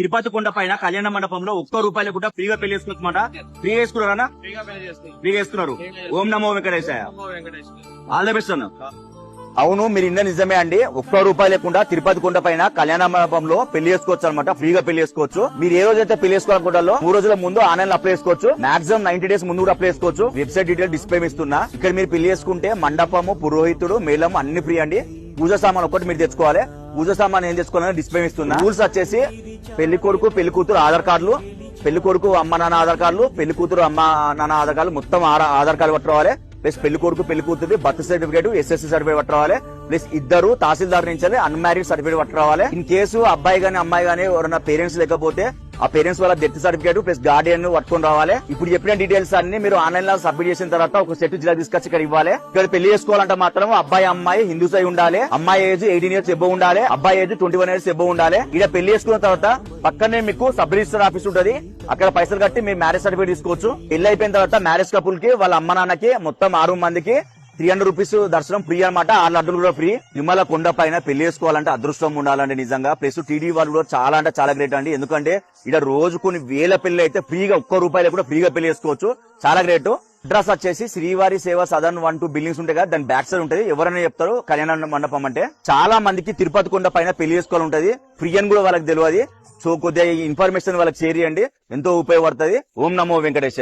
తిరుపతి కొండ పైన కళ్యాణ మండపంలో ₹1 కూడా ఫ్రీగా పెళ్లి చేసుకోవచ్చమాట. ఫ్రీగా వేసుకున్నారా? ఫ్రీగా వేసుకున్నారు. ఓం నమో వెంకటేశాయ. ఆల్ ద బెస్ట్ అన్న. అవును, మీరు ఇన్న నిజమే అండి. ₹1 లేకుండా తిరుపతి కొండ పైన కళ్యాణ మండపంలో పెళ్లి చేసుకోవచ్చు అనమాట. ఫ్రీగా పెళ్లి చేసుకోవచ్చు. మీరు ఏ రోజైతే పెళ్లి చేసుకోవాలనుకుంటారో 3 రోజుల ముందు ఆన్లైన్ అప్లై చేసుకోవచ్చు. మాక్సిమం 90 డేస్ ముందు కూడా అప్లై చేసుకోవచ్చు. వెబ్సైట్ డీటెయిల్ డిస్ప్లే ఇస్తున్నా. ఇక్కడ మీరు పెళ్లి చేసుకుంటే మండపము, పురోహితుడు, మేళం అన్ని ఫ్రీ అండి. పూజ సామాన్ ఒకటి మీరు తెచ్చుకోవాలి. పూజ సామాన్ ఏం తెచ్చుకోవాలని డిస్ప్లే ఇస్తున్నా. రూల్స్ వచ్చేసి పెళ్లి కొడుకు పెళ్లి కూతురు ఆధార్ కార్డులు, పెళ్లి కొడుకు అమ్మ నాన్న ఆధార్ కార్డులు, పెళ్లి కూతురు అమ్మ నాన్న ఆధార్ కార్డులు, మొత్తం ఆధార్ కార్డు పట్టుకోవాలి. ప్లస్ పెళ్లి కొడుకు పెళ్లి కూతురు బర్త్ సర్టిఫికేట్, SSC సర్టిఫికేట్ పట్టుకోవాలి. ప్లస్ ఇద్దరు తహసీల్దార్ నుంచి అన్మ్యారీడ్ సర్టిఫికేట్ పట్టుకోవాలి. ఇన్ కేసు అబ్బాయి గానీ అమ్మాయి గానీ ఎవరైనా పేరెంట్స్ లేకపోతే ఆ పేరెంట్స్ వాళ్ళ డెత్ సర్టిఫికేట్ ప్లస్ గార్డియన్ పట్టుకొని రావాలి. ఇప్పుడు చెప్పిన డీటెయిల్స్ అన్ని మీరు ఆన్లైన్ లో సబ్మిట్ చేసిన తర్వాత ఒక సెట్ జిల్లా తీసుకొచ్చి ఇక్కడ ఇవ్వాలి. ఇక్కడ పెళ్లి చేసుకోవాలంటే మాత్రం అబ్బాయి అమ్మాయి హిందూస్ అయి ఉండాలి. అమ్మాయి ఏజ్ 18 years ఎబో ఉండాలి. అబ్బాయి ఏజ్ 21 years ఎబో ఉండాలి. ఇక్కడ పెళ్లి చేసుకున్న తర్వాత పక్కనే మీకు సబ్ రిజిస్టర్ ఆఫీస్ ఉంటది. అక్కడ పైసలు కట్టి మీరు మ్యారేజ్ సర్టిఫికేట్ తీసుకోవచ్చు. పెళ్లి అయిపోయిన తర్వాత మ్యారేజ్ కపుల్ కి వాళ్ళ అమ్మ నాన్నకి మొత్తం 6 మందికి ₹300 దర్శనం ఫ్రీ అనమాట. 6 లడ్డులు కూడా ఫ్రీ. తిరుమల కొండ పైన పెళ్లి చేసుకోవాలంటే అదృష్టం ఉండాలండి నిజంగా. ప్లస్ టీడీ వాళ్ళు కూడా చాలా అంటే చాలా గ్రేట్ అండి. ఎందుకంటే ఇక్కడ రోజు కొన్ని వేల పెళ్లి అయితే ఫ్రీగా ₹1 కూడా ఫ్రీగా పెళ్లి చేసుకోవచ్చు. చాలా గ్రేట్. అడ్రస్ వచ్చేసి శ్రీవారి సేవ సదన్ 1, 2 బిల్డింగ్స్ ఉంటాయి కదా, దాని బ్యాక్ సైడ్ ఉంటది. ఎవరైనా చెప్తారు కళ్యాణ మండపం అంటే. చాలా మందికి తిరుపతి కొండ పైన పెళ్లి చేసుకోవాలి ఉంటది. ఫ్రీ అని కూడా వాళ్ళకి తెలియదు. సో కొద్దిగా ఇన్ఫర్మేషన్ వాళ్ళకి షేర్ చేయండి, ఎంతో ఉపయోగపడుతుంది. ఓం నమో వెంకటేశాయ.